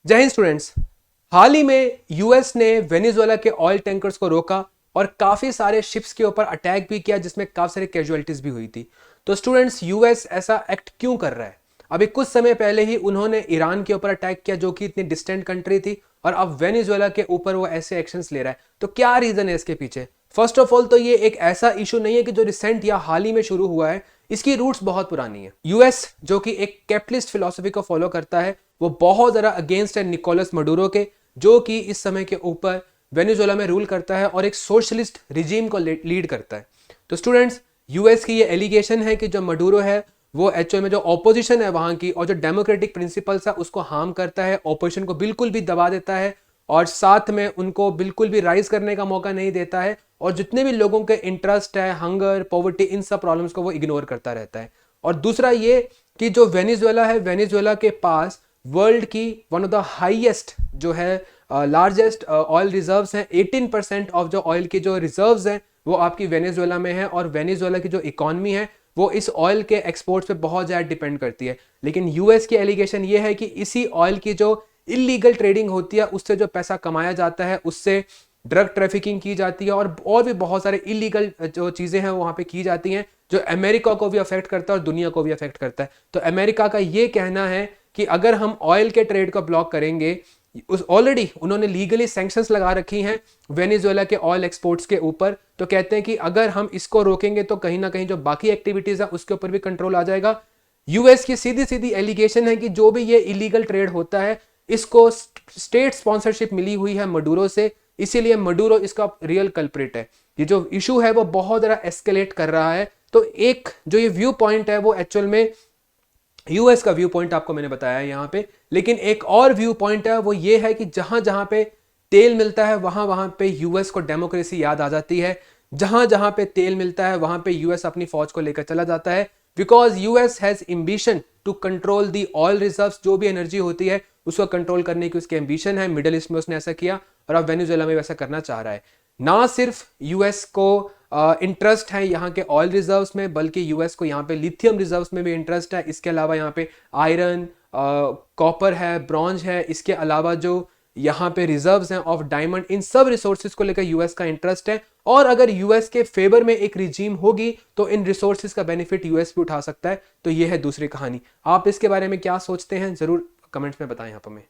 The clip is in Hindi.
जय हिंद स्टूडेंट्स। हाल ही में यूएस ने वेनेजुएला के ऑयल टैंकर्स को रोका और काफी सारे शिप्स के ऊपर अटैक भी किया जिसमें काफी सारी कैजुअलिटीज भी हुई थी। तो स्टूडेंट्स, यूएस ऐसा एक्ट क्यों कर रहा है? अभी कुछ समय पहले ही उन्होंने ईरान के ऊपर अटैक किया जो कि इतनी डिस्टेंट कंट्री थी, और अब वेनेजुएला के ऊपर वो ऐसे एक्शंस ले रहा है। तो क्या रीजन है इसके पीछे? फर्स्ट ऑफ ऑल तो ये एक ऐसा इशू नहीं है कि जो रिसेंट या हाल ही में शुरू हुआ है, इसकी रूट्स बहुत पुरानी है। यूएस जो कि एक कैपिटलिस्ट फिलॉसफी को फॉलो करता है, वो बहुत ज्यादा अगेंस्ट है निकोलस मडुरो के, जो कि इस समय के ऊपर वेनेजुएला में रूल करता है और एक सोशलिस्ट रिजीम को लीड करता है। तो स्टूडेंट्स, यूएस की ये एलिगेशन है कि जो मडुरो है वो एक्चुअल में जो ऑपोजिशन है वहां की और जो डेमोक्रेटिक प्रिंसिपल्स है उसको हार्म करता है, ऑपोजिशन को बिल्कुल भी दबा देता है और साथ में उनको बिल्कुल भी राइज करने का मौका नहीं देता है, और जितने भी लोगों के इंटरेस्ट है, हंगर, पॉवर्टी, इन सब प्रॉब्लम्स को वो इग्नोर करता रहता है। और दूसरा ये कि जो वेनेजुएला है, वेनेजुएला के पास वर्ल्ड की वन ऑफ द हाईएस्ट जो है लार्जेस्ट ऑयल रिजर्व्स हैं। 18% ऑफ जो ऑयल की जो रिजर्व्स हैं वो आपकी वेनेजुएला में है, और वेनेजुएला की जो इकोनॉमी है वो इस ऑयल के एक्सपोर्ट्स पे बहुत ज़्यादा डिपेंड करती है। लेकिन यूएस की एलिगेशन ये है कि इसी ऑयल की जो इलीगल ट्रेडिंग होती है, उससे जो पैसा कमाया जाता है, उससे ड्रग ट्रैफिकिंग की जाती है और भी बहुत सारे इलीगल जो चीज़ें हैं वहाँ पे की जाती हैं, जो अमेरिका को भी अफेक्ट करता है और दुनिया को भी अफेक्ट करता है। तो अमेरिका का ये कहना है कि अगर हम ऑयल के ट्रेड को ब्लॉक करेंगे, उस ऑलरेडी उन्होंने लीगली सैंक्शंस लगा रखी हैं वेनेजुएला के ऑयल एक्सपोर्ट्स के ऊपर, तो कहते हैं कि अगर हम इसको रोकेंगे तो कहीं ना कहीं जो बाकी एक्टिविटीज है उसके ऊपर भी कंट्रोल आ जाएगा। यूएस की सीधी सीधी एलिगेशन है कि जो भी ये इलीगल ट्रेड होता है इसको स्टेट स्पॉन्सरशिप मिली हुई है मडुरो से, इसीलिए मडुरो इसका रियल कल्प्रिट है। ये जो इशू है वो बहुत ज़्यादा एस्केलेट कर रहा है। तो एक जो ये व्यू पॉइंट है वो एक्चुअल में यूएस का व्यू पॉइंट आपको मैंने बताया है यहाँ पे, लेकिन एक और व्यू पॉइंट है वो ये है कि जहां जहां पे तेल मिलता है वहां वहां पे यूएस को डेमोक्रेसी याद आ जाती है। जहां जहां पे तेल मिलता है वहां पे यूएस अपनी फौज को लेकर चला जाता है, because US has ambition to control the oil reserves. जो भी एनर्जी होती है उसको कंट्रोल करने की उसकी एम्बिशन है। मिडिल ईस्ट में उसने ऐसा किया और अब वेनेजुएला में वैसा करना चाह रहा है। ना सिर्फ यूएस को इंटरेस्ट है यहाँ के ऑयल रिजर्व्स में, बल्कि यूएस को यहाँ पे लिथियम रिजर्व्स में भी इंटरेस्ट है। इसके अलावा यहाँ पे आयरन, कॉपर है, ब्रॉन्ज है। इसके अलावा जो यहाँ पे रिजर्व्स हैं ऑफ डायमंड, इन सब रिसोर्सेज को लेकर यूएस का इंटरेस्ट है। और अगर यूएस के फेवर में एक रिजीम होगी तो इन रिसोर्सेज का बेनिफिट यूएस भी उठा सकता है। तो ये है दूसरी कहानी। आप इसके बारे में क्या सोचते हैं, जरूर कमेंट्स में बताएं यहाँ पर हमें।